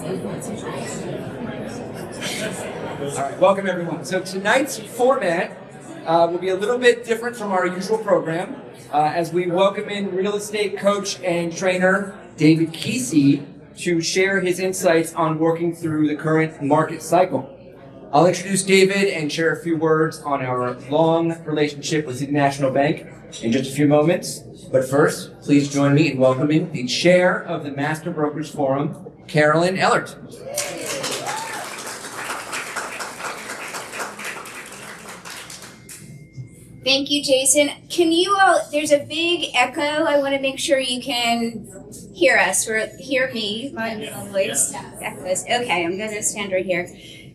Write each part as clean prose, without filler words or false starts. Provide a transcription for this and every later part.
All right, welcome everyone. So tonight's format will be a little bit different from our usual program as we welcome in real estate coach and trainer David Kesey to share his insights on working through the current market cycle. I'll introduce David and share a few words on our long relationship with City National Bank in just a few moments. But first, please join me in welcoming the chair of the Master Brokers Forum, Carolyn Ellert. Thank you, Jason. Can you all, there's a big echo. I want to make sure you can hear us or hear me. My little voice echoes. Okay, I'm going to stand right here.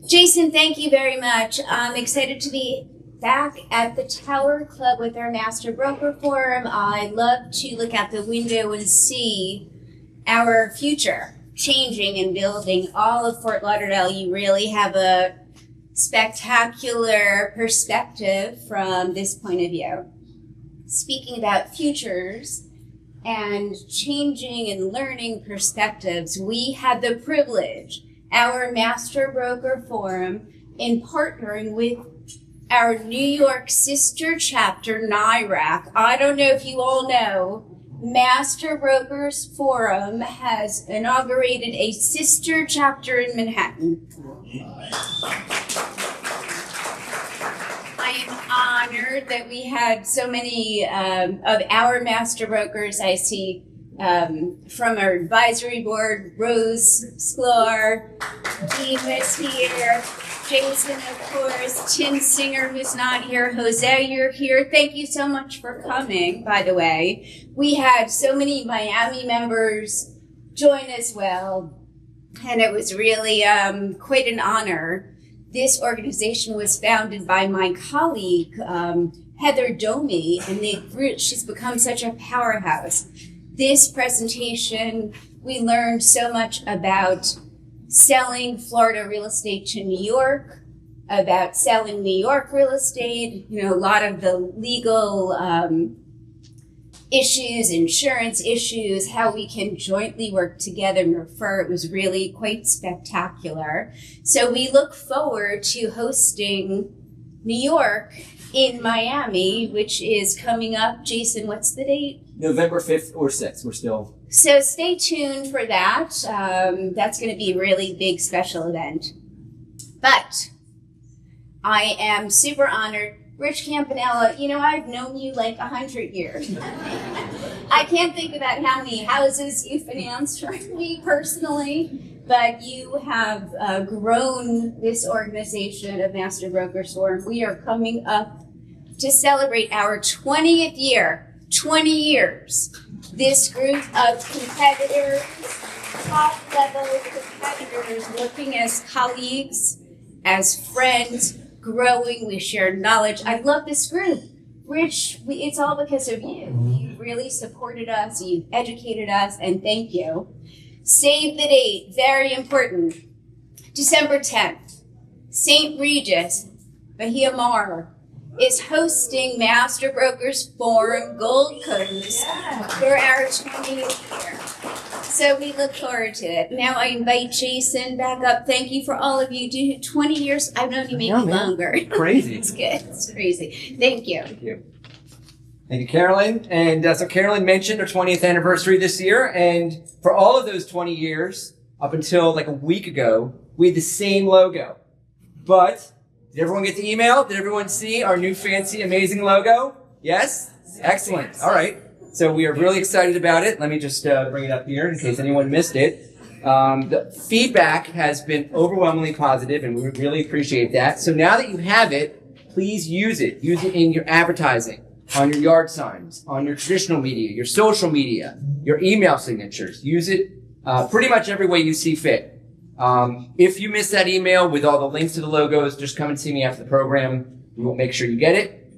Jason, thank you very much. I'm excited to be back at the Tower Club with our Master Broker Forum. I love to look out the window and see our future changing and building all of Fort Lauderdale. You really have a spectacular perspective from this point of view. Speaking about futures and changing and learning perspectives, we had the privilege, our Master Broker Forum, in partnering with our New York sister chapter, NIRAC. I don't know if you all know, Master Brokers Forum has inaugurated a sister chapter in Manhattan. I am honored that we had so many of our master brokers. I see from our advisory board, Rose Sklar, Dean was here, Jason, of course, Tim Singer, who's not here, Jose, you're here. Thank you so much for coming, by the way. We had so many Miami members join as well, and it was really quite an honor. This organization was founded by my colleague, Heather Domi, and she's become such a powerhouse. This presentation, we learned so much about selling Florida real estate to New York, about selling New York real estate, a lot of the legal issues, insurance issues, how we can jointly work together and refer. It was really quite spectacular. So we look forward to hosting New York in Miami, which is coming up. Jason, what's the date? November 5th or 6th. We're still... So stay tuned for that. That's going to be a really big special event. But I am super honored. Rich Campanella, I've known you like 100 years. I can't think about how many houses you financed for me personally, but you have grown this organization of Master Brokers Forum. We are coming up to celebrate our 20th year, 20 years. This group of competitors, top-level competitors, working as colleagues, as friends, growing, we share knowledge. I love this group. Rich, it's all because of you. You really supported us, you educated us, and thank you. Save the date, very important. December 10th, St. Regis, Bahia Mar, is hosting Master Brokers Forum Gold Coast for our 20th year. So we look forward to it. Now I invite Jason back up. Thank you for all of you. 20 years, I've known you maybe longer. Crazy. It's good. It's crazy. Thank you. Thank you. Thank you, Carolyn. And so Carolyn mentioned her 20th anniversary this year. And for all of those 20 years, up until like a week ago, we had the same logo. But did everyone get the email? Did everyone see our new fancy, amazing logo? Yes? Excellent. All right. So we are really excited about it. Let me just bring it up here in case anyone missed it. The feedback has been overwhelmingly positive, and we really appreciate that. So now that you have it, please use it. Use it in your advertising, on your yard signs, on your traditional media, your social media, your email signatures. Use it pretty much every way you see fit. If you missed that email with all the links to the logos, just come and see me after the program. We will make sure you get it.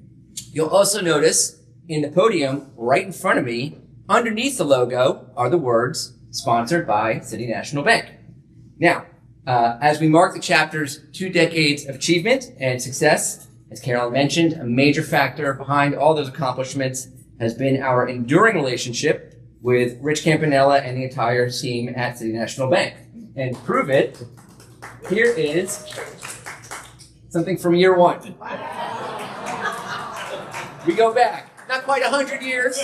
You'll also notice in the podium right in front of me, underneath the logo, are the words sponsored by City National Bank. Now, as we mark the chapter's 2 decades of achievement and success, as Carolyn mentioned, a major factor behind all those accomplishments has been our enduring relationship with Rich Campanella and the entire team at City National Bank. and prove it, here is something from year one. We go back, not quite 100 years,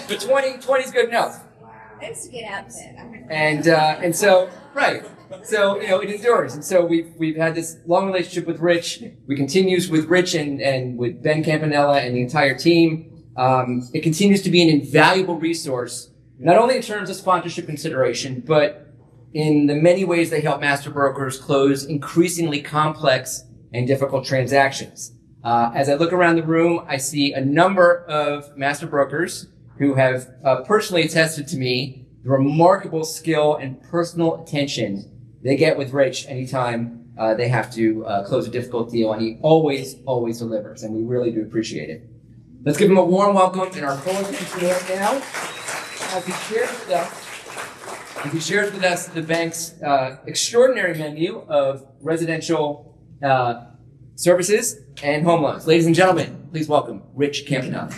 but 20 is good enough. That's a good outfit. And so, right. So, it endures. And so we've had this long relationship with Rich. We continues with Rich and with Ben Campanella and the entire team. It continues to be an invaluable resource, not only in terms of sponsorship consideration, but in the many ways they help master brokers close increasingly complex and difficult transactions. As I look around the room, I see a number of master brokers who have personally attested to me the remarkable skill and personal attention they get with Rich anytime they have to close a difficult deal, and he always delivers, and we really do appreciate it. Let's give him a warm welcome in our full attention right now as he shares with us the bank's extraordinary menu of residential services and home loans. Ladies and gentlemen, please welcome Rich Campanella.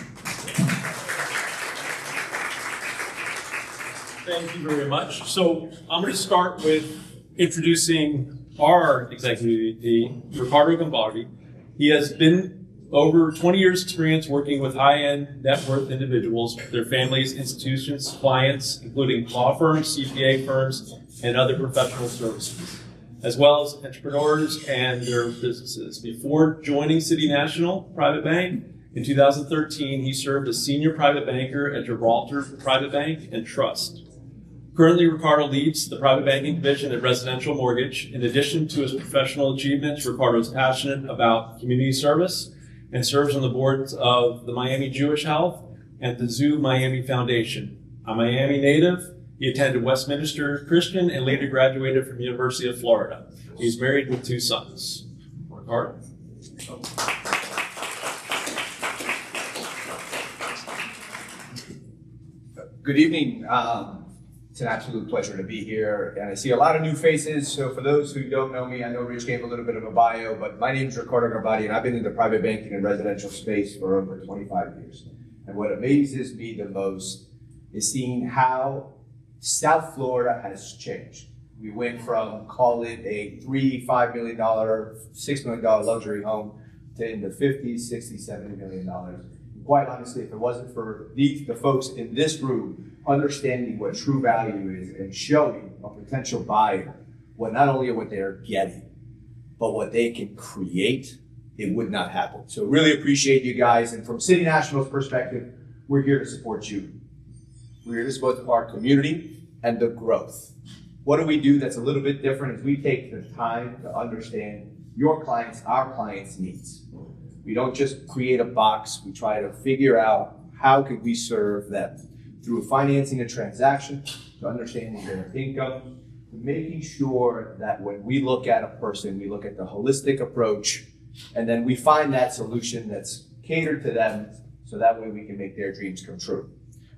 Thank you very much. So I'm going to start with introducing our executive VP, Ricardo Gambardi. He has been over 20 years experience working with high-end net worth individuals, their families, institutions, clients, including law firms, CPA firms, and other professional services, as well as entrepreneurs and their businesses. Before joining City National Private Bank in 2013, he served as senior private banker at Gibraltar Private Bank and Trust. Currently, Ricardo leads the private banking division at Residential Mortgage. In addition to his professional achievements, Ricardo is passionate about community service and serves on the boards of the Miami Jewish Health and the Zoo Miami Foundation. A Miami native, he attended Westminster Christian and later graduated from University of Florida. He's married with 2 sons. Ricardo? Good evening. It's an absolute pleasure to be here, and I see a lot of new faces. So for those who don't know me, I know Rich gave a little bit of a bio, but my name is Ricardo Garbati, and I've been in the private banking and residential space for over 25 years. And what amazes me the most is seeing how South Florida has changed. We went from, call it a $3-5 million, $6 million luxury home to in the 50s, 60s, $70 million. Quite honestly, if it wasn't for the folks in this room understanding what true value is and showing a potential buyer not only what they're getting, but what they can create, it would not happen. So really appreciate you guys. And from City National's perspective, we're here to support you. We're here to support our community and the growth. What do we do that's a little bit different is we take the time to understand your clients, our clients' needs. We don't just create a box. We try to figure out how could we serve them through financing a transaction, to understanding their income, to making sure that when we look at a person, we look at the holistic approach, and then we find that solution that's catered to them so that way we can make their dreams come true.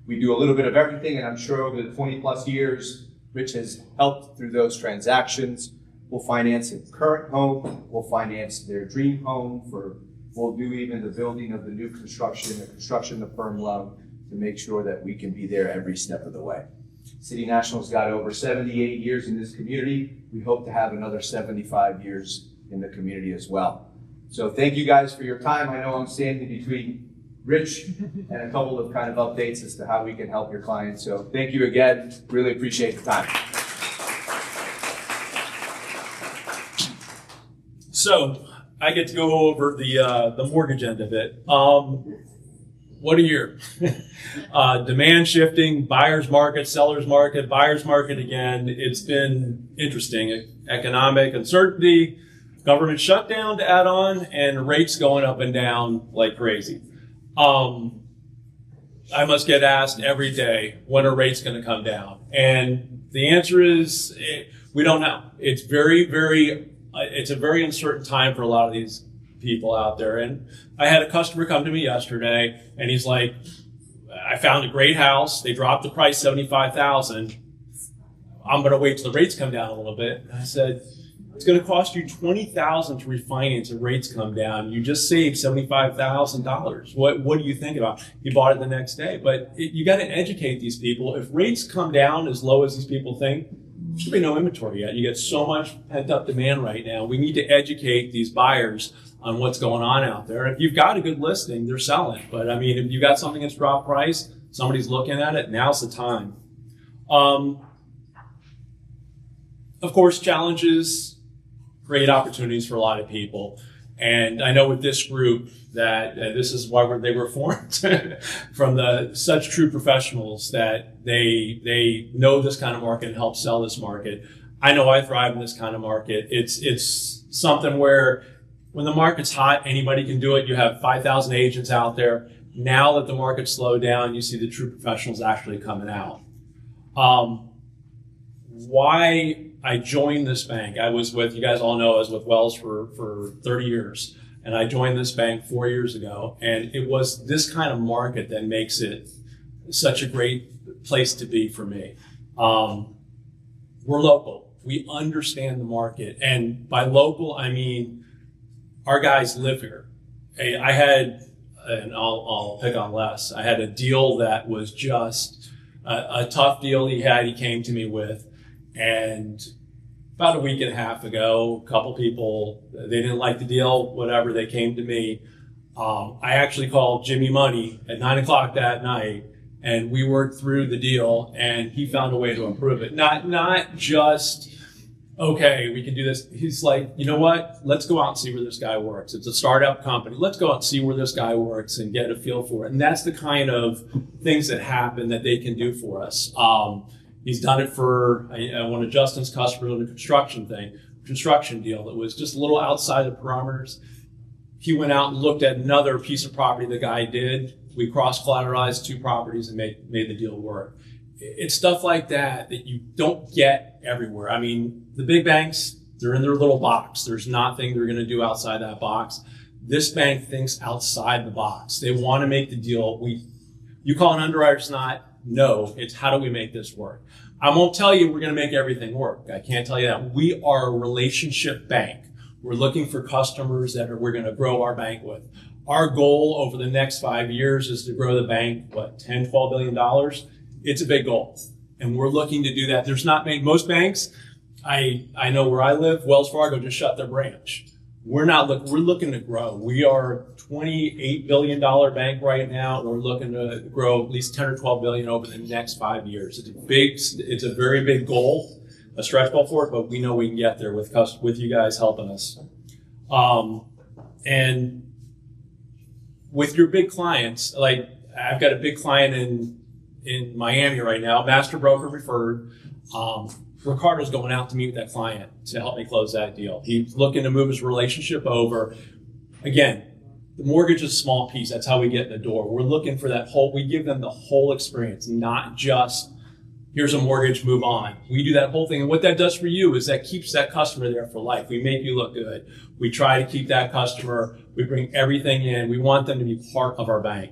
We do a little bit of everything, and I'm sure over the 20 plus years, Rich has helped through those transactions. We'll finance a current home, we'll finance their dream home, we'll do even the building of the new construction, the construction of the firm loan, to make sure that we can be there every step of the way. City National's got over 78 years in this community. We hope to have another 75 years in the community as well. So thank you guys for your time. I know I'm standing between Rich and a couple of kind of updates as to how we can help your clients. So thank you again. Really appreciate the time. So I get to go over the mortgage end of it. What a year. Demand shifting, buyer's market, seller's market, buyer's market again. It's been interesting. Economic uncertainty, government shutdown to add on, and rates going up and down like crazy. I must get asked every day, when are rates going to come down? And the answer is, we don't know. It's it's a very uncertain time for a lot of these people out there. And I had a customer come to me yesterday, and he's like, I found a great house. They dropped the price $75,000. I'm going to wait till the rates come down a little bit. And I said, it's going to cost you $20,000 to refinance if rates come down. You just saved $75,000. What do you think about? He bought it the next day. But you got to educate these people. If rates come down as low as these people think, should be no inventory yet. You get so much pent up demand right now. We need to educate these buyers on what's going on out there. If you've got a good listing, they're selling. But I mean, if you got something that's dropped price, somebody's looking at it, now's the time. Of course, challenges create opportunities for a lot of people. And I know with this group that this is why they were formed from such true professionals that they know this kind of market and help sell this market. I know I thrive in this kind of market. It's something where when the market's hot, anybody can do it. You have 5,000 agents out there. Now that the market's slowed down, you see the true professionals actually coming out. Why I joined this bank, I was with, you guys all know, I was with Wells for 30 years. And I joined this bank 4 years ago. And it was this kind of market that makes it such a great place to be for me. We're local. We understand the market. And by local, I mean our guys live here. I had, and I'll pick on Les, I had a deal that was just a tough deal he came to me with. And about a week and a half ago, a couple people, they didn't like the deal, whatever, they came to me. I actually called Jimmy Money at 9 o'clock that night, and we worked through the deal, and he found a way to improve it. Not just, okay, we can do this. He's like, you know what? Let's go out and see where this guy works. It's a startup company. Let's go out and see where this guy works and get a feel for it. And that's the kind of things that happen that they can do for us. He's done it for one of Justin's customers on a construction deal that was just a little outside the parameters. He went out and looked at another piece of property the guy did. We cross-collateralized 2 properties and made the deal work. It's stuff like that you don't get everywhere. I mean, the big banks, they're in their little box. There's nothing they're going to do outside that box. This bank thinks outside the box. They want to make the deal. You call an underwriter snot. No, it's how do we make this work? I won't tell you we're going to make everything work. I can't tell you that. We are a relationship bank. We're looking for customers that we're going to grow our bank with. Our goal over the next 5 years is to grow the bank, $10, $12 billion? It's a big goal. And we're looking to do that. There's not many, most banks, I know where I live, Wells Fargo just shut their branch. We're looking to grow. We are a $28 billion bank right now. And we're looking to grow at least 10 or 12 billion over the next 5 years. It's a very big goal, a stretch goal for it, but we know we can get there with you guys helping us. And with your big clients, like I've got a big client in Miami right now, master broker referred. Ricardo's going out to meet with that client to help me close that deal. He's looking to move his relationship over. Again, the mortgage is a small piece. That's how we get in the door. We're looking for we give them the whole experience, not just here's a mortgage, move on. We do that whole thing. And what that does for you is that keeps that customer there for life. We make you look good. We try to keep that customer. We bring everything in. We want them to be part of our bank.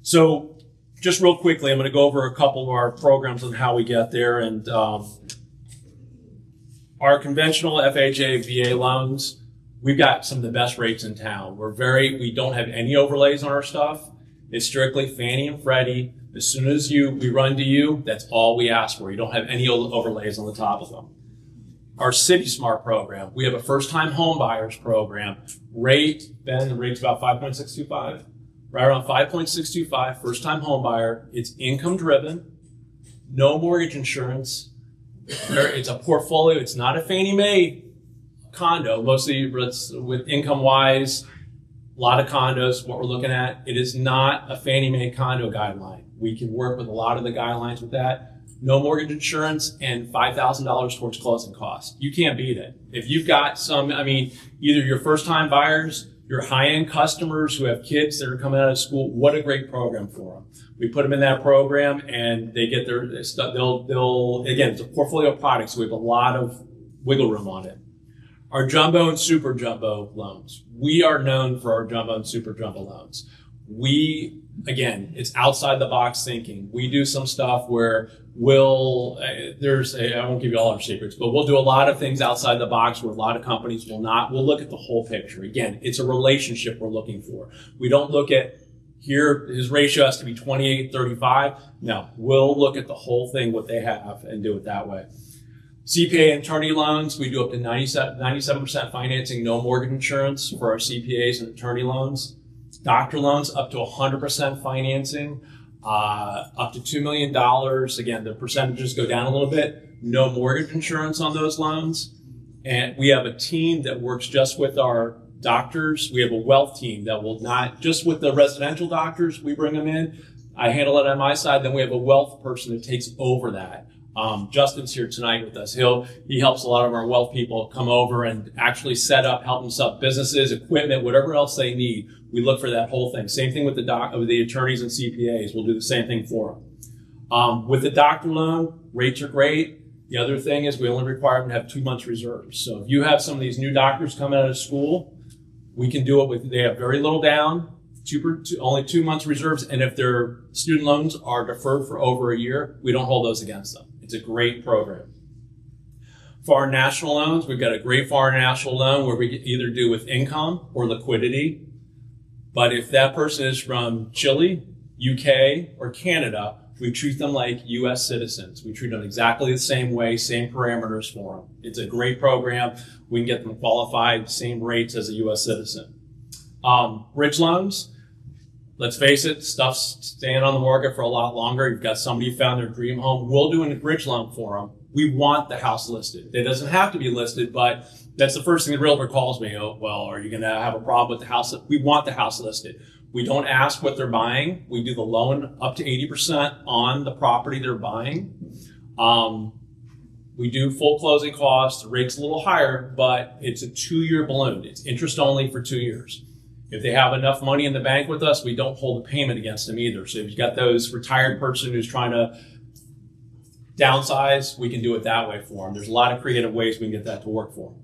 So just real quickly, I'm going to go over a couple of our programs and how we get there. And our conventional FHA VA loans, we've got some of the best rates in town. We don't have any overlays on our stuff. It's strictly Fannie and Freddie. As soon as we run to you, that's all we ask for. You don't have any overlays on the top of them. Our City Smart program, we have a first-time home buyers program. The rate's about 5.625. Right around 5.625, first-time home buyer. It's income-driven, no mortgage insurance. It's a portfolio. It's not a Fannie Mae condo. Mostly with income-wise, a lot of condos, what we're looking at. It is not a Fannie Mae condo guideline. We can work with a lot of the guidelines with that. No mortgage insurance and $5,000 towards closing costs. You can't beat it. If you've got either your first-time buyers, your high-end customers who have kids that are coming out of school, what a great program for them. We put them in that program and they get their stuff. Again, it's a portfolio of products, so we have a lot of wiggle room on it. Our jumbo and super jumbo loans. We are known for our jumbo and super jumbo loans. Again, it's outside the box thinking. We do some stuff where I won't give you all our secrets, but we'll do a lot of things outside the box where a lot of companies will not. We'll look at the whole picture. Again, it's a relationship we're looking for. We don't look at Here, his ratio has to be 28-35. No, we'll look at the whole thing, what they have, and do it that way. CPA and attorney loans, we do up to 97% financing, no mortgage insurance for our CPAs and attorney loans. Doctor loans, up to 100% financing, up to $2 million. Again, the percentages go down a little bit. No mortgage insurance on those loans. And we have a team that works just with our doctors. We have a wealth team that will not, just with the residential doctors, we bring them in. I handle it on my side. Then we have a wealth person that takes over that. Justin's here tonight with us. He helps a lot of our wealth people come over and actually set up, help them set up businesses, equipment, whatever else they need. We look for that whole thing. Same thing with the attorneys and CPAs. We'll do the same thing for them. With the doctor loan, rates are great. The other thing is we only require them to have 2 months reserves. So if you have some of these new doctors coming out of school, we can do it with, they have very little down, only 2 months reserves. And if their student loans are deferred for over a year, we don't hold those against them. It's a great program. Foreign national loans, we've got a great foreign national loan where we either do with income or liquidity. But if that person is from Chile, UK, or Canada, we treat them like U.S. citizens. We treat them exactly the same way, same parameters for them. It's a great program. We can get them qualified, same rates as a U.S. citizen. Bridge loans, let's face it, stuff's staying on the market for a lot longer. You've got somebody who found their dream home. We'll do a bridge loan for them. We want the house listed. It doesn't have to be listed, but that's the first thing the realtor calls me. Oh, well, are you going to have a problem with the house? We want the house listed. We don't ask what they're buying. We do the loan up to 80% on the property they're buying. We do full closing costs. The rate's a little higher, but it's a 2-year balloon. It's interest only for 2 years. If they have enough money in the bank with us, we don't hold a payment against them either. So if you've got those retired person who's trying to downsize, we can do it that way for them. There's a lot of creative ways we can get that to work for them.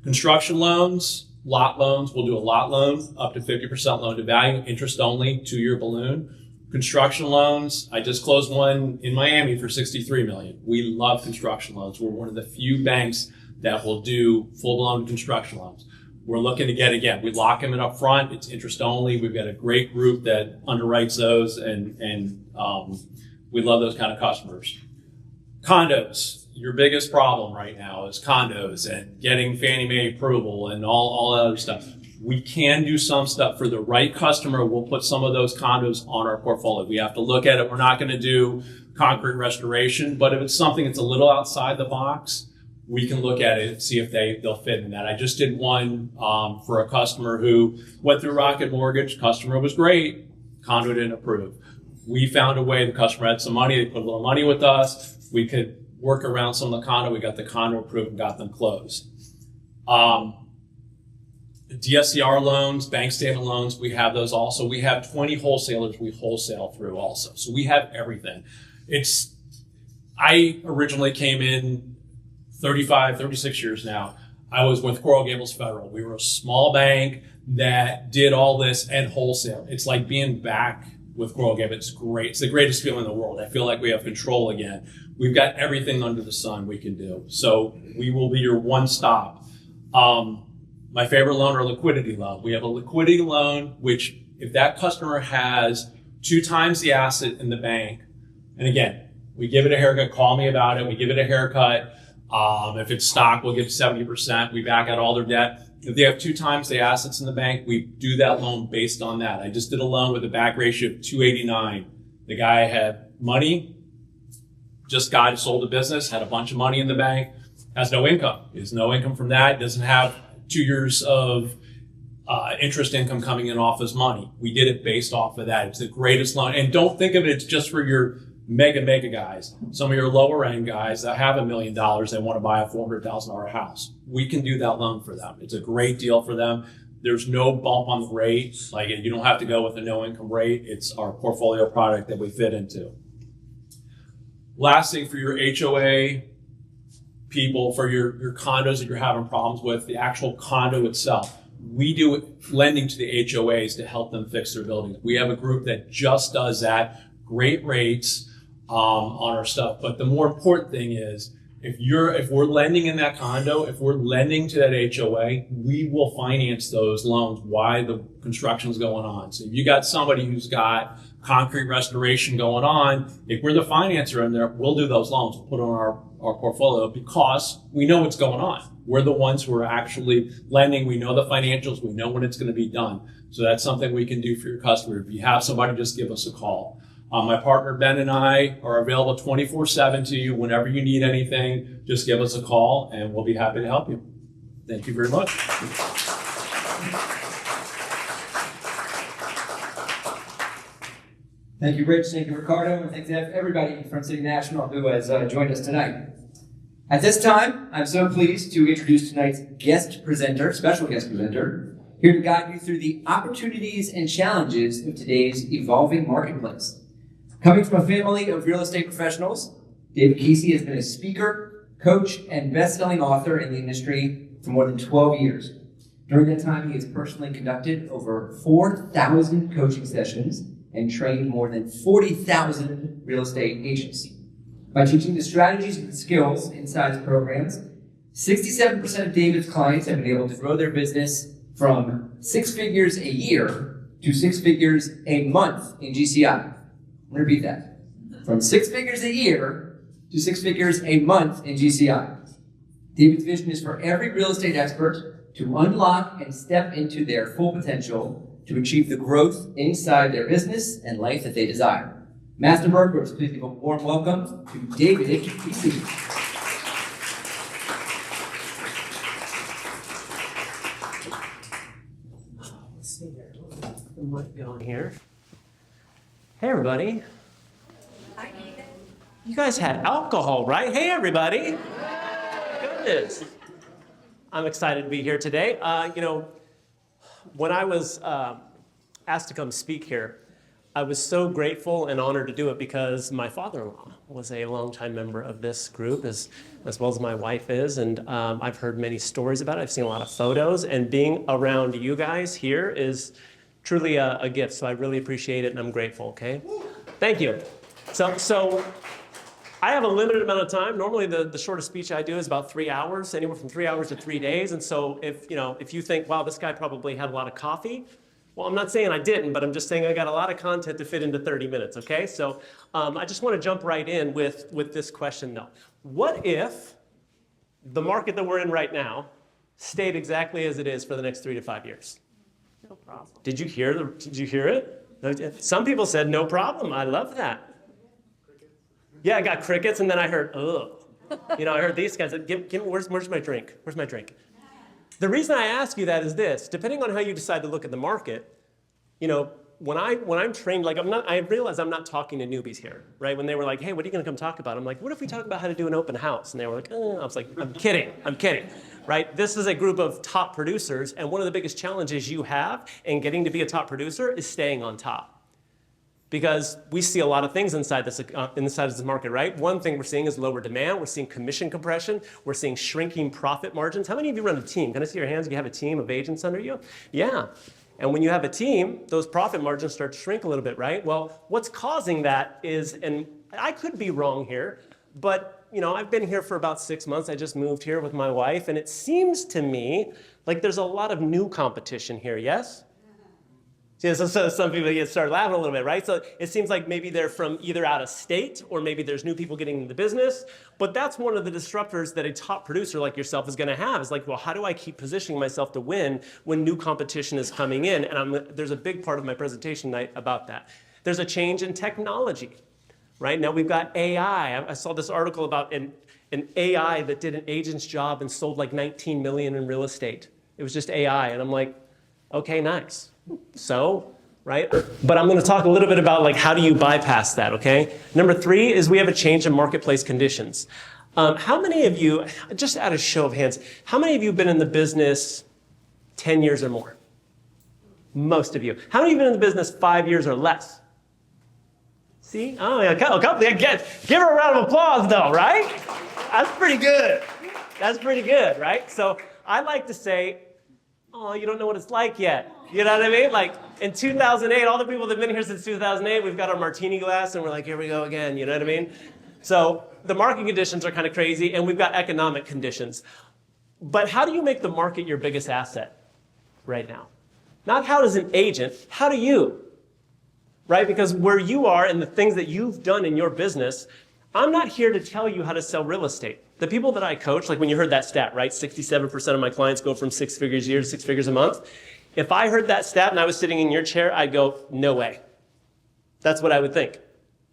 Construction loans, lot loans, we'll do a lot loan up to 50% loan to value, interest only, 2-year balloon. Construction loans, I just closed one in Miami for $63 million. We love construction loans. We're one of the few banks that will do full-blown construction loans. We're looking to get, again, we lock them in up front. It's interest only. We've got a great group that underwrites those, and we love those kind of customers. Condos. Your biggest problem right now is condos and getting Fannie Mae approval and all that other stuff. We can do some stuff for the right customer. We'll put some of those condos on our portfolio. We have to look at it. We're not going to do concrete restoration, but if it's something that's a little outside the box, we can look at it and see if they'll fit in that. I just did one for a customer who went through Rocket Mortgage. Customer was great. Condo didn't approve. We found a way. The customer had some money. They put a little money with us. We could work around some of the condo. We got the condo approved and got them closed. DSCR loans, bank statement loans, we have those also. We have 20 wholesalers we wholesale through also. So we have everything. I originally came in 36 years now. I was with Coral Gables Federal. We were a small bank that did all this and wholesale. It's like being back with Coral Gables. It's great. It's the greatest feeling in the world. I feel like we have control again. We've got everything under the sun we can do. So we will be your one stop. My favorite loan are liquidity loan. We have a liquidity loan, which if that customer has 2 times the asset in the bank, and again, we give it a haircut, call me about it. We give it a haircut. If it's stock, we'll give 70%. We back out all their debt. If they have 2 times the assets in the bank, we do that loan based on that. I just did a loan with a back ratio of 289. The guy had money, just sold a business, had a bunch of money in the bank, has no income. There's no income from that. Doesn't have 2 years of interest income coming in off his money. We did it based off of that. It's the greatest loan. And don't think of it as just for your mega guys. Some of your lower end guys that have $1 million, they want to buy a $400,000 house. We can do that loan for them. It's a great deal for them. There's no bump on the rate. Like, you don't have to go with a no income rate. It's our portfolio product that we fit into. Last thing for your HOA people, for your condos that you're having problems with, the actual condo itself. We do lending to the HOAs to help them fix their buildings. We have a group that just does that. Great rates on our stuff. But the more important thing is If we're lending in that condo, if we're lending to that HOA, we will finance those loans while the construction's going on. So if you got somebody who's got concrete restoration going on, if we're the financer in there, we'll do those loans, we'll put on our portfolio because we know what's going on. We're the ones who are actually lending. We know the financials. We know when it's going to be done. So that's something we can do for your customer. If you have somebody, just give us a call. My partner Ben and I are available 24/7 to you. Whenever you need anything, just give us a call and we'll be happy to help you. Thank you very much. Thank you, Rich. Thank you, Ricardo. And thanks to everybody from City National who has joined us tonight. At this time, I'm so pleased to introduce tonight's guest presenter, special guest presenter, here to guide you through the opportunities and challenges of today's evolving marketplace. Coming from a family of real estate professionals, David Kesey has been a speaker, coach, and best-selling author in the industry for more than 12 years. During that time, he has personally conducted over 4,000 coaching sessions and trained more than 40,000 real estate agents. By teaching the strategies and skills inside his programs, 67% of David's clients have been able to grow their business from 6 figures a year to 6 figures a month in GCI. I'm going to repeat that. From 6 figures a year to 6 figures a month in GCI. David's vision is for every real estate expert to unlock and step into their full potential to achieve the growth inside their business and life that they desire. Master Burglars, please give a warm welcome to David Kesey. Let's see here. The mic going here. Hey, everybody. Hi, David. You guys had alcohol, right? Hey, everybody. Goodness. I'm excited to be here today. When I was asked to come speak here, I was so grateful and honored to do it because my father-in-law was a longtime member of this group, as well as my wife is, and I've heard many stories about it. I've seen a lot of photos, and being around you guys here is truly a gift, so I really appreciate it, and I'm grateful, okay? Thank you. So I have a limited amount of time. Normally, the shortest speech I do is about 3 hours, anywhere from 3 hours to 3 days, and so if you think, wow, this guy probably had a lot of coffee, well, I'm not saying I didn't, but I'm just saying I got a lot of content to fit into 30 minutes, okay? So I just want to jump right in with this question, though. What if the market that we're in right now stayed exactly as it is for the next 3 to 5 years? No problem. Did you hear it? Some people said no problem. I love that. Yeah, I got crickets, and then I heard, ugh. I heard these guys. Where's my drink? Where's my drink? The reason I ask you that is this: depending on how you decide to look at the market, when I'm trained, I realize I'm not talking to newbies here, right? When they were like, hey, what are you going to come talk about? I'm like, what if we talk about how to do an open house? And they were like, oh. I was like, I'm kidding, right? This is a group of top producers, and one of the biggest challenges you have in getting to be a top producer is staying on top. Because we see a lot of things inside this market, right? One thing we're seeing is lower demand. We're seeing commission compression. We're seeing shrinking profit margins. How many of you run a team? Can I see your hands if you have a team of agents under you? Yeah. And when you have a team, those profit margins start to shrink a little bit, right? Well, what's causing that is, and I could be wrong here, but I've been here for about 6 months. I just moved here with my wife, and it seems to me like there's a lot of new competition here, yes? So some people start laughing a little bit, right? So it seems like maybe they're from either out of state or maybe there's new people getting into the business. But that's one of the disruptors that a top producer like yourself is going to have. Is like, well, how do I keep positioning myself to win when new competition is coming in? And there's a big part of my presentation tonight about that. There's a change in technology, right? Now we've got AI. I saw this article about an AI that did an agent's job and sold like 19 million in real estate. It was just AI. And I'm like, okay, nice. So, right? But I'm going to talk a little bit about how do you bypass that, okay? Number 3 is we have a change in marketplace conditions. How many of you, just out of show of hands, how many of you have been in the business 10 years or more? Most of you. How many of you have been in the business 5 years or less? See? Oh, yeah, a couple. Give her a round of applause, though, right? That's pretty good. That's pretty good, right? So I like to say, oh, you don't know what it's like yet. You know what I mean? Like in 2008, all the people that have been here since 2008, we've got our martini glass and we're like, here we go again. You know what I mean? So the market conditions are kind of crazy, and we've got economic conditions. But how do you make the market your biggest asset right now? Not how does an agent, how do you? Right? Because where you are and the things that you've done in your business, I'm not here to tell you how to sell real estate. The people that I coach, like when you heard that stat, right? 67% of my clients go from 6 figures a year to 6 figures a month. If I heard that stat and I was sitting in your chair, I'd go, no way. That's what I would think.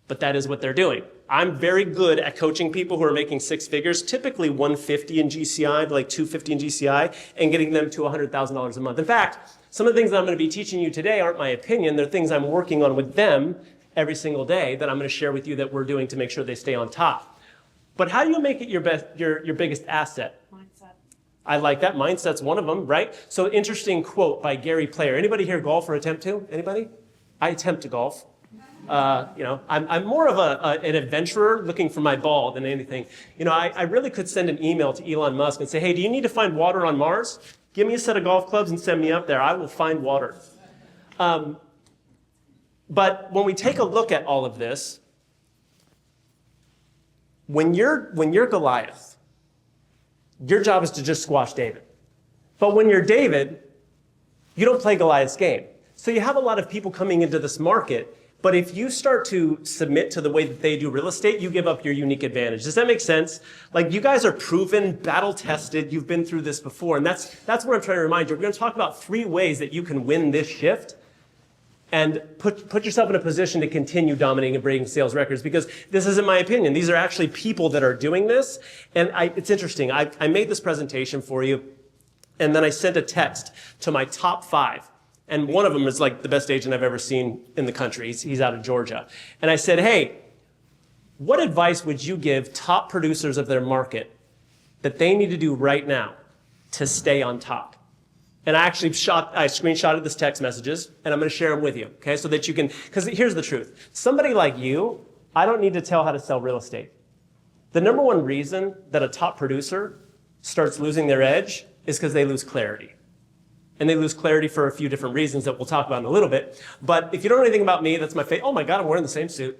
But that is what they're doing. I'm very good at coaching people who are making 6 figures, typically 150 in GCI, like 250 in GCI, and getting them to $100,000 a month. In fact, some of the things that I'm going to be teaching you today aren't my opinion. They're things I'm working on with them every single day that I'm going to share with you that we're doing to make sure they stay on top. But how do you make it your biggest asset? Mindset. I like that. Mindset's one of them, right? So interesting quote by Gary Player. Anybody here golf or attempt to? Anybody? I attempt to golf. I'm more of an adventurer looking for my ball than anything. I really could send an email to Elon Musk and say, hey, do you need to find water on Mars? Give me a set of golf clubs and send me up there. I will find water. But when we take a look at all of this, when you're Goliath, your job is to just squash David. But when you're David, you don't play Goliath's game. So you have a lot of people coming into this market, but if you start to submit to the way that they do real estate, you give up your unique advantage. Does that make sense? Like, you guys are proven, battle-tested, you've been through this before, and that's what I'm trying to remind you. We're going to talk about 3 ways that you can win this shift and put yourself in a position to continue dominating and breaking sales records, because this isn't my opinion. These are actually people that are doing this, and it's interesting. I made this presentation for you, and then I sent a text to my top 5. And one of them is like the best agent I've ever seen in the country. He's out of Georgia. And I said, hey, what advice would you give top producers of their market that they need to do right now to stay on top? And I screenshotted this text messages, and I'm going to share them with you, okay? So that you can, because here's the truth. Somebody like you, I don't need to tell how to sell real estate. The number one reason that a top producer starts losing their edge is because they lose clarity. And they lose clarity for a few different reasons that we'll talk about in a little bit. But if you don't know anything about me, that's my face. Oh my God, I'm wearing the same suit.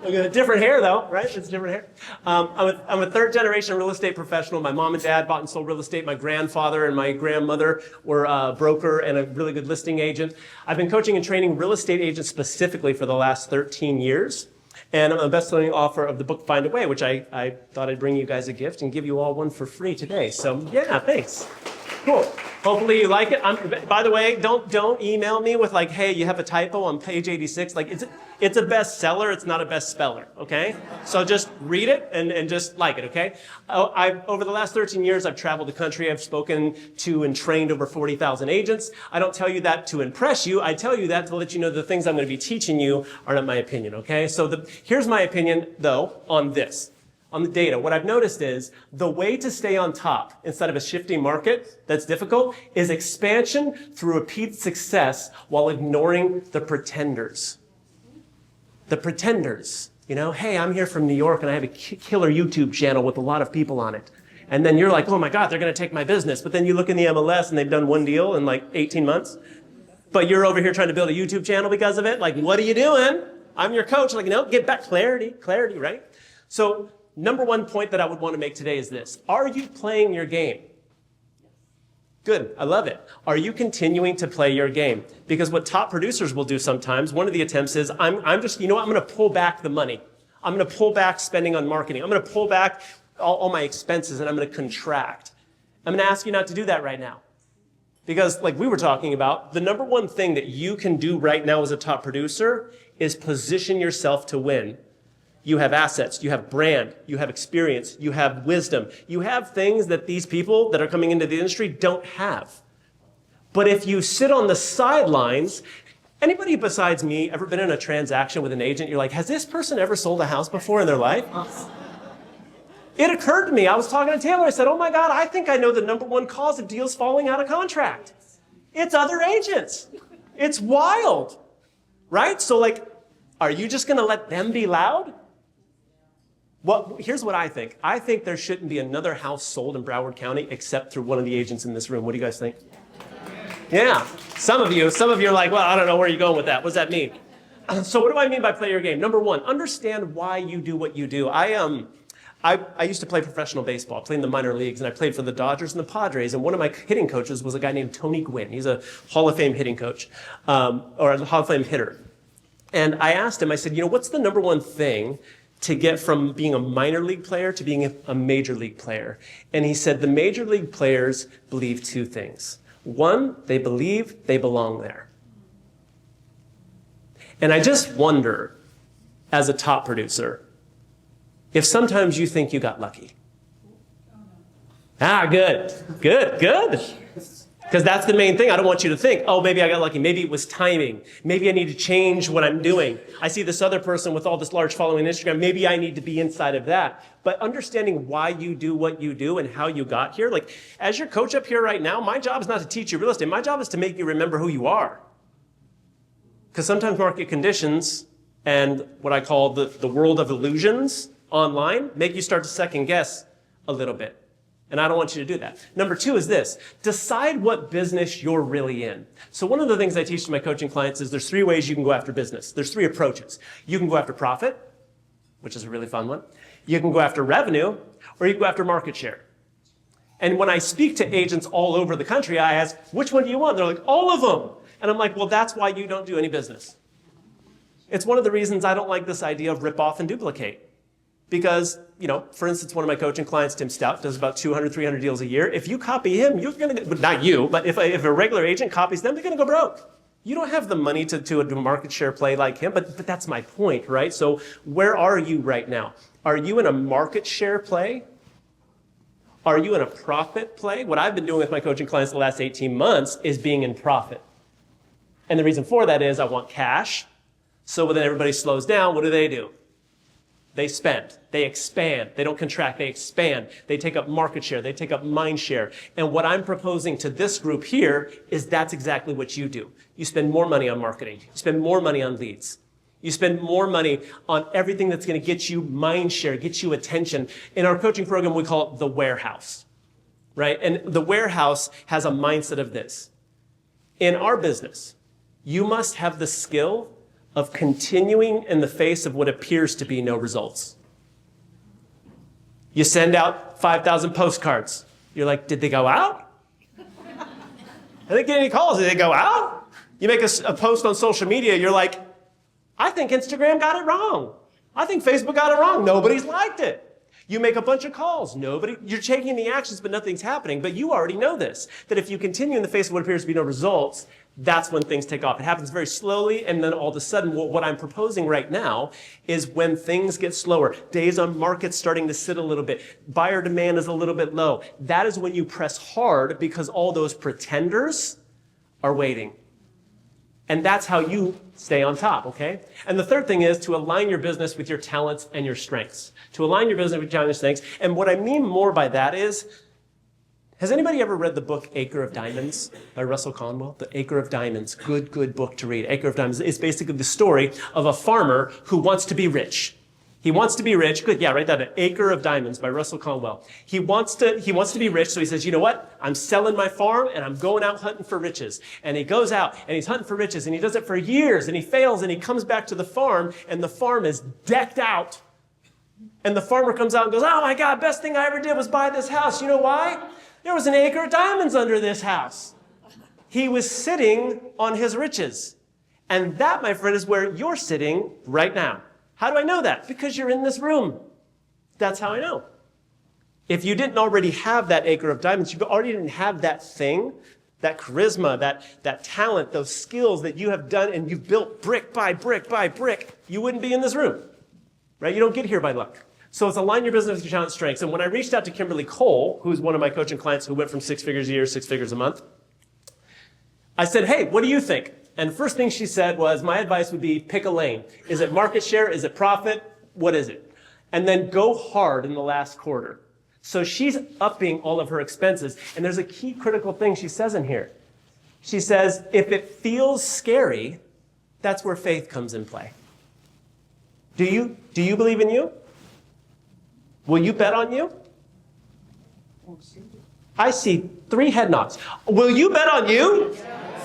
Different hair though, right? It's different hair. I'm a 3rd generation real estate professional. My mom and dad bought and sold real estate. My grandfather and my grandmother were a broker and a really good listing agent. I've been coaching and training real estate agents specifically for the last 13 years. And I'm a best-selling author of the book Find a Way, which I thought I'd bring you guys a gift and give you all one for free today. So yeah, thanks. Cool. Hopefully you like it. By the way, don't email me with like, hey, you have a typo on page 86. Like, it's a bestseller. It's not a best speller. Okay. So just read it and just like it. Okay. Over the last 13 years, I've traveled the country. I've spoken to and trained over 40,000 agents. I don't tell you that to impress you. I tell you that to let you know the things I'm going to be teaching you are not my opinion. Okay. So here's my opinion though on this. On the data, what I've noticed is the way to stay on top instead of a shifting market that's difficult is expansion through repeated success while ignoring the pretenders. The pretenders, hey, I'm here from New York and I have a killer YouTube channel with a lot of people on it. And then you're like, oh my God, they're going to take my business. But then you look in the MLS and they've done one deal in like 18 months. But you're over here trying to build a YouTube channel because of it. Like, what are you doing? I'm your coach. Like, no, get back clarity, right? So, number one point that I would want to make today is this. Are you playing your game? Good. I love it. Are you continuing to play your game? Because what top producers will do sometimes, one of the attempts is, I'm just, I'm going to pull back the money. I'm going to pull back spending on marketing. I'm going to pull back all my expenses and I'm going to contract. I'm going to ask you not to do that right now. Because like we were talking about, the number one thing that you can do right now as a top producer is position yourself to win. You have assets, you have brand, you have experience, you have wisdom. You have things that these people that are coming into the industry don't have. But if you sit on the sidelines, anybody besides me ever been in a transaction with an agent? You're like, has this person ever sold a house before in their life? It occurred to me, I was talking to Taylor, I said, oh my God, I think I know the number one cause of deals falling out of contract. It's other agents. It's wild, right? So like, are you just gonna let them be loud? Well, here's what I think. I think there shouldn't be another house sold in Broward County except through one of the agents in this room. What do you guys think? Yeah. Some of you are like, well, I don't know where you're going with that. What does that mean? So what do I mean by play your game? Number one, understand why you do what you do. I used to play professional baseball, played in the minor leagues, and I played for the Dodgers and the Padres. And one of my hitting coaches was a guy named Tony Gwynn. He's a Hall of Fame hitting coach, or a Hall of Fame hitter. And I asked him, I said, what's the number one thing to get from being a minor league player to being a major league player? And he said, the major league players believe two things. One, they believe they belong there. And I just wonder, as a top producer, if sometimes you think you got lucky. Good. Because that's the main thing. I don't want you to think, oh, maybe I got lucky. Maybe it was timing. Maybe I need to change what I'm doing. I see this other person with all this large following on Instagram. Maybe I need to be inside of that. But understanding why you do what you do and how you got here, like as your coach up here right now, my job is not to teach you real estate. My job is to make you remember who you are. Because sometimes market conditions and what I call the world of illusions online make you start to second guess a little bit. And I don't want you to do that. Number two is this. Decide what business you're really in. So one of the things I teach to my coaching clients is there's three ways you can go after business. There's three approaches. You can go after profit, which is a really fun one. You can go after revenue, or you can go after market share. And when I speak to agents all over the country, I ask, which one do you want? They're like, all of them. And I'm like, well, that's why you don't do any business. It's one of the reasons I don't like this idea of rip off and duplicate. Because, for instance, one of my coaching clients, Tim Stout, does about 200, 300 deals a year. If you copy him, you're going to, not you, but if a regular agent copies them, they're going to go broke. You don't have the money to do a market share play like him, but that's my point, right? So where are you right now? Are you in a market share play? Are you in a profit play? What I've been doing with my coaching clients the last 18 months is being in profit. And the reason for that is I want cash. So when everybody slows down, what do? They spend, they expand, they don't contract, they expand, they take up market share, they take up mind share. And what I'm proposing to this group here is that's exactly what you do. You spend more money on marketing, you spend more money on leads, you spend more money on everything that's going to get you mind share, get you attention. In our coaching program, we call it the warehouse, right? And the warehouse has a mindset of this. In our business, you must have the skill of continuing in the face of what appears to be no results. You send out 5,000 postcards. You're like, did they go out? I didn't get any calls. Did they go out? You make a post on social media. You're like, I think Instagram got it wrong. I think Facebook got it wrong. Nobody's liked it. You make a bunch of calls. You're taking the actions, but nothing's happening. But you already know this, that if you continue in the face of what appears to be no results, that's when things take off. It happens very slowly, and then all of a sudden, what I'm proposing right now is when things get slower, days on market starting to sit a little bit, buyer demand is a little bit low. That is when you press hard because all those pretenders are waiting. And that's how you stay on top, okay? And the third thing is to align your business with your talents and your strengths. To align your business with your talents and strengths. And what I mean more by that is, has anybody ever read the book Acre of Diamonds by Russell Conwell? The Acre of Diamonds, good book to read. Acre of Diamonds is basically the story of a farmer who wants to be rich. He wants to be rich. Good, yeah, write that down. Acre of Diamonds by Russell Conwell. He wants to be rich, so he says, you know what? I'm selling my farm and I'm going out hunting for riches. And he goes out and he's hunting for riches and he does it for years and he fails and he comes back to the farm and the farm is decked out. And the farmer comes out and goes, oh my God, best thing I ever did was buy this house. You know why? There was an acre of diamonds under this house. He was sitting on his riches. And that, my friend, is where you're sitting right now. How do I know that? Because you're in this room. That's how I know. If you didn't already have that acre of diamonds, you already didn't have that thing, that charisma, that talent, those skills that you have done and you've built brick by brick by brick, you wouldn't be in this room, right? You don't get here by luck. So it's align your business with your talent and strengths. And when I reached out to Kimberly Cole, who's one of my coaching clients who went from 6 figures a year, 6 figures a month, I said, hey, what do you think? And the first thing she said was, my advice would be pick a lane. Is it market share? Is it profit? What is it? And then go hard in the last quarter. So she's upping all of her expenses. And there's a key critical thing she says in here. She says, if it feels scary, that's where faith comes in play. Do you believe in you? Will you bet on you? I see 3 head nods. Will you bet on you?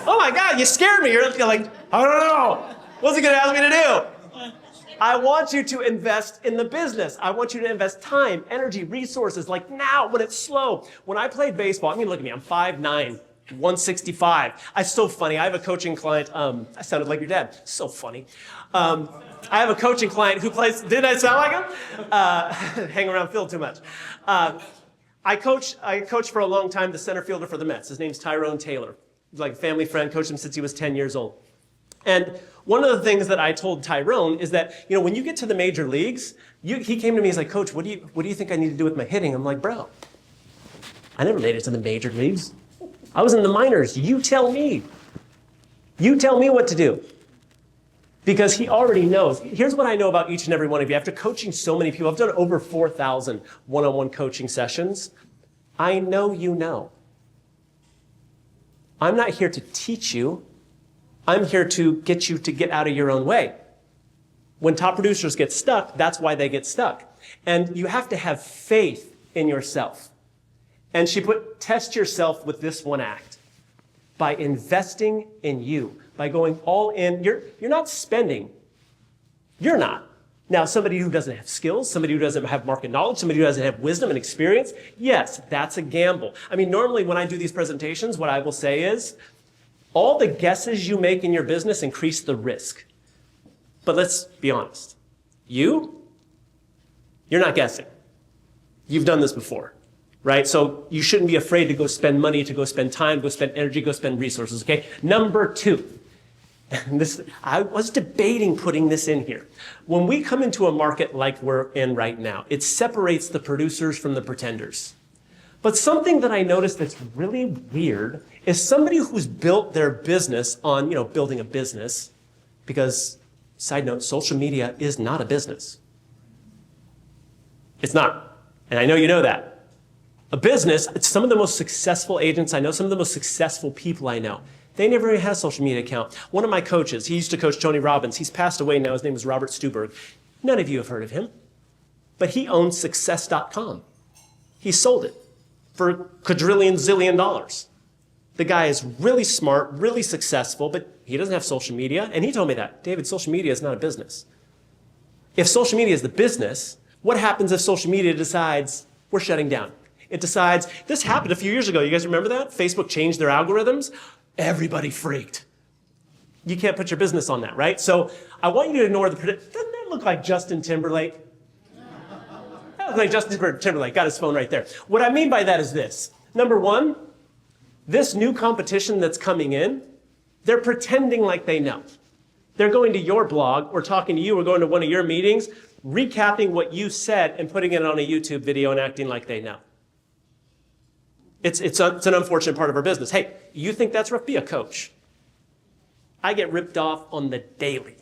Oh my God, you scared me. You're like, I don't know. What's he going to ask me to do? I want you to invest in the business. I want you to invest time, energy, resources, like now when it's slow. When I played baseball, I mean, look at me, I'm 5'9", 165. It's so funny. I have a coaching client. I sounded like your dad. So funny. I have a coaching client who plays, didn't I sound like him? Hang around Phil too much. I coached for a long time the center fielder for the Mets. His name's Tyrone Taylor. He's like a family friend, coached him since he was 10 years old. And one of the things that I told Tyrone is that, when you get to the major leagues, he came to me, he's like, Coach, what do you think I need to do with my hitting? I'm like, bro, I never made it to the major leagues. I was in the minors. You tell me. You tell me what to do. Because he already knows. Here's what I know about each and every one of you. After coaching so many people, I've done over 4,000 one-on-one coaching sessions. I know you know. I'm not here to teach you. I'm here to get you to get out of your own way. When top producers get stuck, that's why they get stuck. And you have to have faith in yourself. And she put, test yourself with this one act. By investing in you, by going all in, you're not spending. You're not. Now, somebody who doesn't have skills, somebody who doesn't have market knowledge, somebody who doesn't have wisdom and experience, yes, that's a gamble. I mean, normally when I do these presentations, what I will say is, all the guesses you make in your business increase the risk. But let's be honest. You're not guessing. You've done this before, right? So you shouldn't be afraid to go spend money, to go spend time, go spend energy, go spend resources, okay? Number 2. I was debating putting this in here. When we come into a market like we're in right now, it separates the producers from the pretenders. But something that I noticed that's really weird is somebody who's built their business on, building a business, because, side note, social media is not a business. It's not. And I know you know that. A business, it's some of the most successful agents I know, some of the most successful people I know. They never even had a social media account. One of my coaches, he used to coach Tony Robbins. He's passed away now. His name is Robert Stuberg. None of you have heard of him. But he owns Success.com. He sold it for quadrillion, zillion dollars. The guy is really smart, really successful, but he doesn't have social media. And he told me that, David, social media is not a business. If social media is the business, what happens if social media decides we're shutting down? It decides, this happened a few years ago. You guys remember that? Facebook changed their algorithms. Everybody freaked. You can't put your business on that, right? So I want you to ignore doesn't that look like Justin Timberlake? That looks like Justin Timberlake, got his phone right there. What I mean by that is this. Number 1, this new competition that's coming in, they're pretending like they know. They're going to your blog or talking to you or going to one of your meetings, recapping what you said and putting it on a YouTube video and acting like they know. It's an unfortunate part of our business. Hey, you think that's rough? Be a coach. I get ripped off on the daily.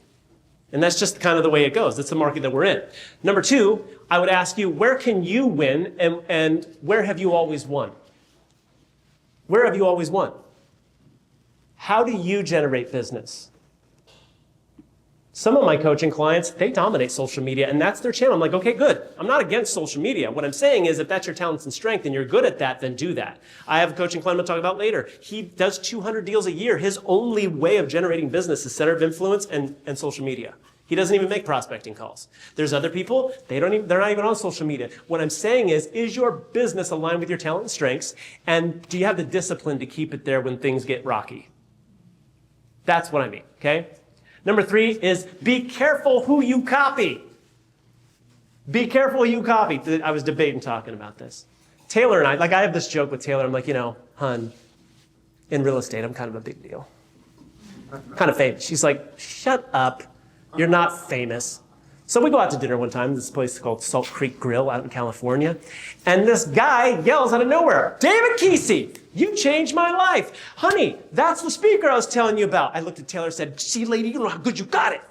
And that's just kind of the way it goes. That's the market that we're in. Number 2, I would ask you, where can you win and where have you always won? Where have you always won? How do you generate business? Some of my coaching clients, they dominate social media, and that's their channel. I'm like, okay, good. I'm not against social media. What I'm saying is if that's your talents and strength and you're good at that, then do that. I have a coaching client I'll talk about later. He does 200 deals a year. His only way of generating business is center of influence and social media. He doesn't even make prospecting calls. There's other people, they're not even on social media. What I'm saying is your business aligned with your talent and strengths, and do you have the discipline to keep it there when things get rocky? That's what I mean, okay? Number 3 is be careful who you copy. Be careful who you copy. I was debating talking about this. Taylor and I have this joke with Taylor. I'm like, hun, in real estate, I'm kind of a big deal. Kind of famous. She's like, shut up. You're not famous. So we go out to dinner one time. This place called Salt Creek Grill out in California. And this guy yells out of nowhere, David Kesey, you changed my life. Honey, that's the speaker I was telling you about. I looked at Taylor and said, see, lady, you know how good you got it.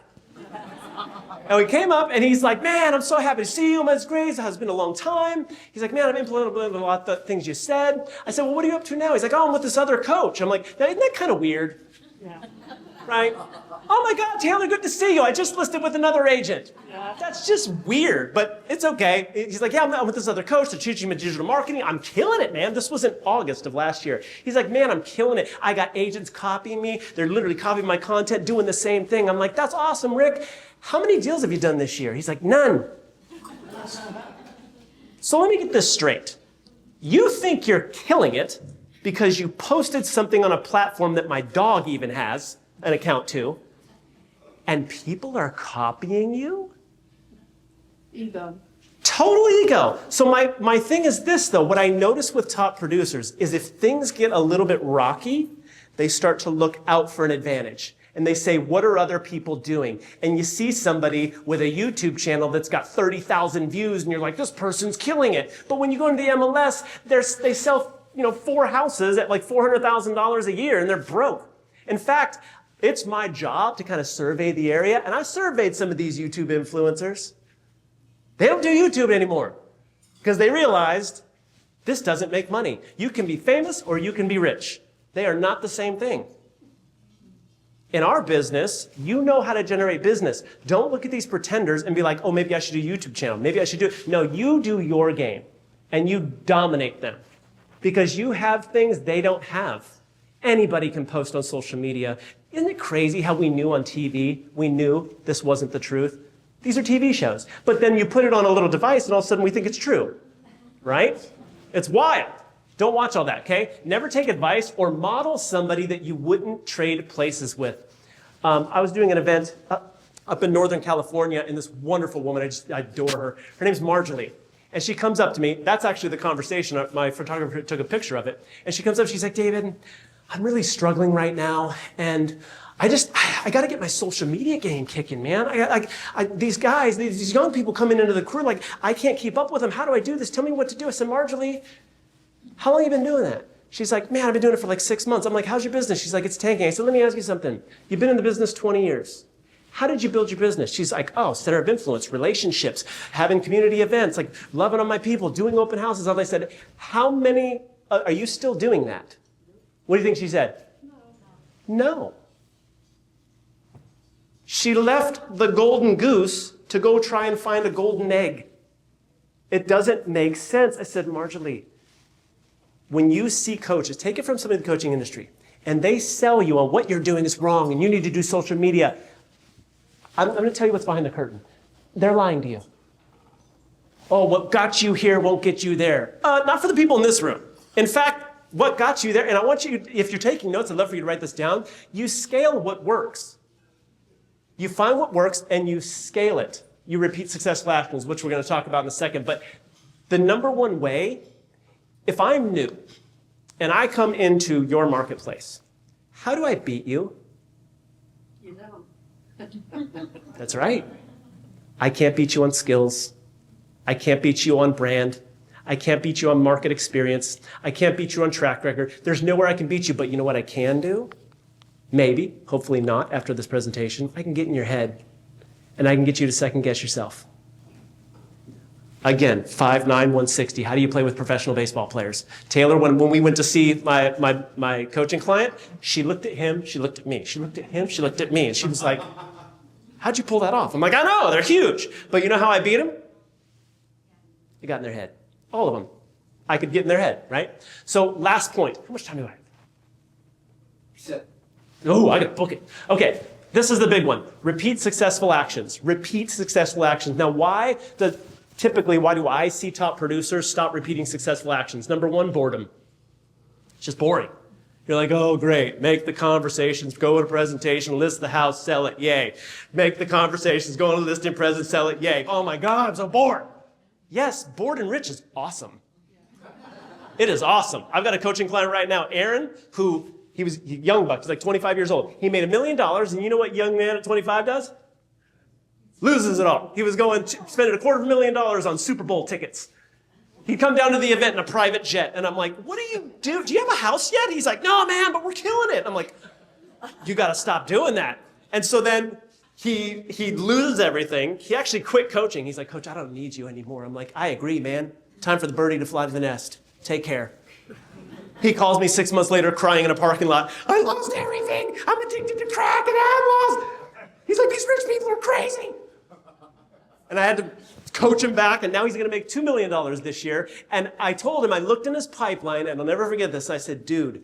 And we came up, and he's like, man, I'm so happy to see you. It's great. It's been a long time. He's like, man, I'm implementing a lot of the things you said. I said, well, what are you up to now? He's like, oh, I'm with this other coach. I'm like, now, isn't that kind of weird? Yeah. right? Oh my God, Taylor, good to see you. I just listed with another agent. That's just weird, but it's okay. He's like, yeah, I'm with this other coach. They're teaching me digital marketing. I'm killing it, man. This was in August of last year. He's like, man, I'm killing it. I got agents copying me. They're literally copying my content, doing the same thing. I'm like, that's awesome, Rick. How many deals have you done this year? He's like, none. So let me get this straight. You think you're killing it because you posted something on a platform that my dog even has an account to, and people are copying you? Ego. Total ego. So my thing is this, though. What I notice with top producers is if things get a little bit rocky, they start to look out for an advantage. And they say, what are other people doing? And you see somebody with a YouTube channel that's got 30,000 views, and you're like, this person's killing it. But when you go into the MLS, they sell 4 houses at like $400,000 a year, and they're broke. In fact, it's my job to kind of survey the area, and I surveyed some of these YouTube influencers. They don't do YouTube anymore because they realized this doesn't make money. You can be famous or you can be rich. They are not the same thing. In our business, you know how to generate business. Don't look at these pretenders and be like, oh, maybe I should do a YouTube channel. Maybe I should do. No, you do your game and you dominate them because you have things they don't have. Anybody can post on social media. Isn't it crazy how we knew on TV, we knew this wasn't the truth? These are TV shows. But then you put it on a little device and all of a sudden we think it's true, right? It's wild. Don't watch all that, okay? Never take advice or model somebody that you wouldn't trade places with. I was doing an event up in Northern California, and this wonderful woman, I adore her. Her name's Marjorie. And she comes up to me. That's actually the conversation. My photographer took a picture of it. And she comes up, she's like, David, I'm really struggling right now, and I got to get my social media game kicking, man. These guys, these young people coming into the crew, like, I can't keep up with them. How do I do this? Tell me what to do. I said, Marjorie, how long have you been doing that? She's like, man, I've been doing it for like 6 months. I'm like, how's your business? She's like, it's tanking. I said, let me ask you something. You've been in the business 20 years. How did you build your business? She's like, oh, center of influence, relationships, having community events, like loving on my people, doing open houses. I said, how many, are you still doing that? What do you think she said? No. She left the golden goose to go try and find a golden egg. It doesn't make sense. I said, Marjorie, when you see coaches, take it from somebody in the coaching industry, and they sell you on what you're doing is wrong and you need to do social media, I'm going to tell you what's behind the curtain. They're lying to you. Oh, what got you here won't get you there. Not for the people in this room. In fact, what got you there, and I want you, if you're taking notes, I'd love for you to write this down, you scale what works. You find what works and you scale it. You repeat successful actions, which we're going to talk about in a second. But the number one way, if I'm new and I come into your marketplace, how do I beat you? You know. That's right. I can't beat you on skills. I can't beat you on brand. I can't beat you on market experience. I can't beat you on track record. There's nowhere I can beat you, but you know what I can do? Maybe, hopefully not after this presentation, I can get in your head and I can get you to second guess yourself. Again, 5'9", 160. How do you play with professional baseball players? Taylor, when we went to see my coaching client, she looked at him, she looked at me. She looked at him, she looked at me, and she was like, how'd you pull that off? I'm like, I know, they're huge. But you know how I beat them? I got in their head. All of them. I could get in their head, right? So last point. How much time do I have? Oh, I gotta book it. Okay, this is the big one. Repeat successful actions. Repeat successful actions. Now, why do I see top producers stop repeating successful actions? Number one, boredom. It's just boring. You're like, oh, great. Make the conversations, go to a presentation, list the house, sell it, yay. Make the conversations, go on a listing present, sell it, yay. Oh my God, I'm so bored. Yes, bored and rich is awesome. It is awesome. I've got a coaching client right now, Aaron, who he's young buck. He's like 25 years old. He made $1 million, and you know what young man at 25 does? Loses it all. He was spending $250,000 on Super Bowl tickets. He'd come down to the event in a private jet, and I'm like, what do you do? Do you have a house yet? He's like, no, man, but we're killing it. I'm like, you got to stop doing that. And so then he loses everything. He actually quit coaching. He's like, Coach, I don't need you anymore. I'm like, I agree, man. Time for the birdie to fly to the nest. Take care. He calls me 6 months later crying in a parking lot. I lost everything. I'm addicted to crack and I'm lost. He's like, these rich people are crazy. And I had to coach him back, and now he's going to make $2 million this year. And I told him, I looked in his pipeline, and I'll never forget this. I said, dude,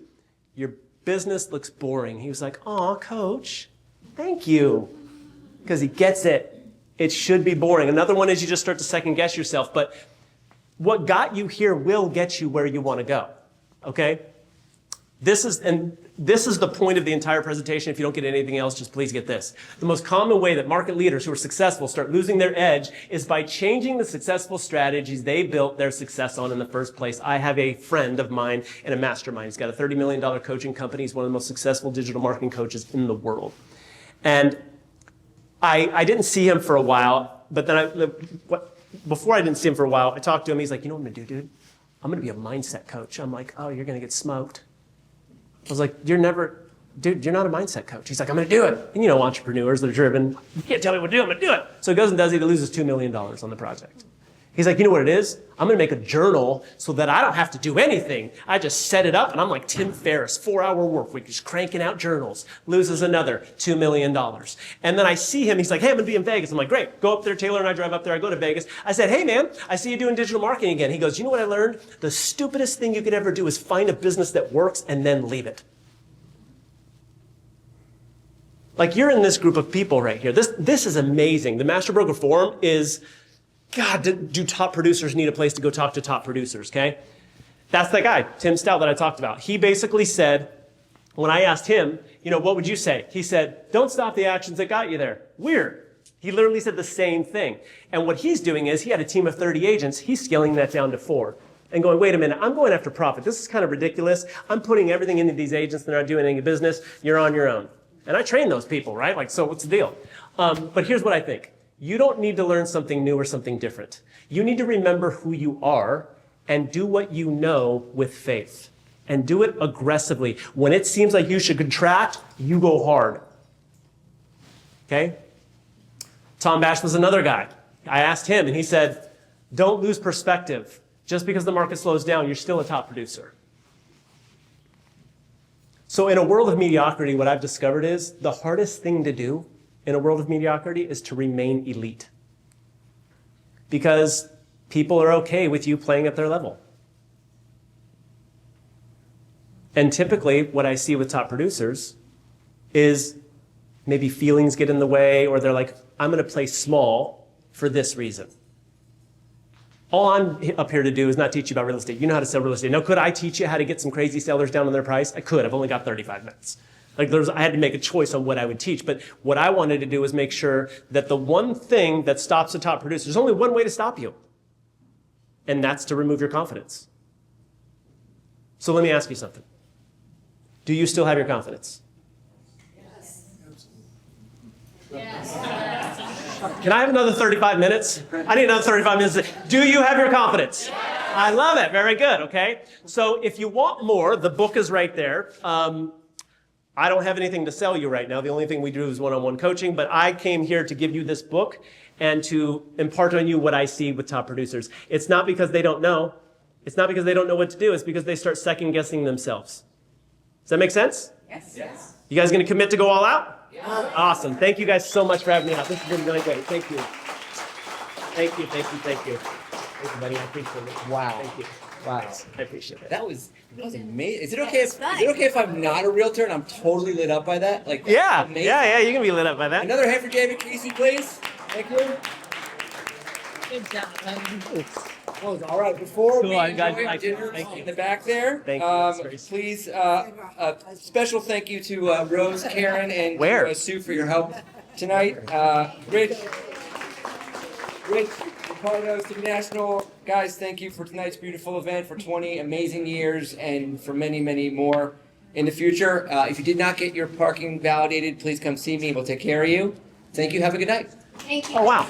your business looks boring. He was like, aw, coach, thank you. Because he gets it. It should be boring. Another one is you just start to second guess yourself. But what got you here will get you where you want to go. Okay? This is the point of the entire presentation. If you don't get anything else, just please get this. The most common way that market leaders who are successful start losing their edge is by changing the successful strategies they built their success on in the first place. I have a friend of mine in a mastermind. He's got a $30 million coaching company. He's one of the most successful digital marketing coaches in the world. And I didn't see him for a while, but then before I didn't see him for a while, I talked to him. He's like, you know what I'm going to do, dude? I'm going to be a mindset coach. I'm like, oh, you're going to get smoked. I was like, dude, you're not a mindset coach. He's like, I'm going to do it. And you know, entrepreneurs, they're driven. You can't tell me what to do. I'm going to do it. So he goes and does it. He loses $2 million on the project. He's like, you know what it is? I'm going to make a journal so that I don't have to do anything. I just set it up, and I'm like Tim Ferriss, 4-hour work week, just cranking out journals. Loses another $2 million. And then I see him. He's like, hey, I'm going to be in Vegas. I'm like, great. Go up there. Taylor and I drive up there. I go to Vegas. I said, hey, man, I see you doing digital marketing again. He goes, you know what I learned? The stupidest thing you could ever do is find a business that works and then leave it. Like, you're in this group of people right here. This is amazing. The Master Broker Forum is, God, do top producers need a place to go talk to top producers, okay? That's that guy, Tim Stout, that I talked about. He basically said, when I asked him, you know, what would you say? He said, don't stop the actions that got you there. Weird. He literally said the same thing. And what he's doing is, he had a team of 30 agents. He's scaling that down to 4 and going, wait a minute, I'm going after profit. This is kind of ridiculous. I'm putting everything into these agents. They're not doing any business. You're on your own. And I train those people, right? Like, so what's the deal? But here's what I think. You don't need to learn something new or something different. You need to remember who you are and do what you know with faith. And do it aggressively. When it seems like you should contract, you go hard. Okay? Tom Bash was another guy. I asked him, and he said, don't lose perspective. Just because the market slows down, you're still a top producer. So in a world of mediocrity, what I've discovered is the hardest thing to do in a world of mediocrity is to remain elite. Because people are okay with you playing at their level. And typically, what I see with top producers is maybe feelings get in the way, or they're like, I'm going to play small for this reason. All I'm up here to do is not teach you about real estate. You know how to sell real estate. Now, could I teach you how to get some crazy sellers down on their price? I could. I've only got 35 minutes. Like, I had to make a choice on what I would teach. But what I wanted to do was make sure that the one thing that stops a top producer, there's only one way to stop you. And that's to remove your confidence. So let me ask you something. Do you still have your confidence? Can I have another 35 minutes? I need another 35 minutes. Do you have your confidence? I love it. Very good. Okay. So if you want more, the book is right there. I don't have anything to sell you right now. The only thing we do is one-on-one coaching, but I came here to give you this book and to impart on you what I see with top producers. It's not because they don't know. It's not because they don't know what to do. It's because they start second-guessing themselves. Does that make sense? Yes. You guys going to commit to go all out? Yeah. Awesome. Thank you guys so much for having me out. This has been really great. Thank you. Thank you, thank you, thank you. Thank you, buddy. I appreciate it. Wow. Thank you. Wow. I appreciate it. That was amazing. Is it okay if I'm not a realtor and I'm totally lit up by that? Like, Yeah, amazing. yeah, you can be lit up by that. Another hand for David Casey, please. Thank you. Good job. Oh, all right. Before Cool, we guys, enjoy thank you. dinner Thank you. in the back there, Thank you. That's great. please, a special thank you to Rose, Karen, and Where? to, Sue for your help tonight. Rich, Ricardo, City National, guys, thank you for tonight's beautiful event, for 20 amazing years, and for many, many more in the future. If you did not get your parking validated, please come see me. We'll take care of you. Thank you. Have a good night. Thank you. Oh, wow.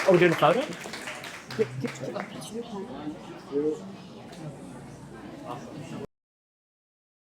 Oh, we're doing a photo? Awesome.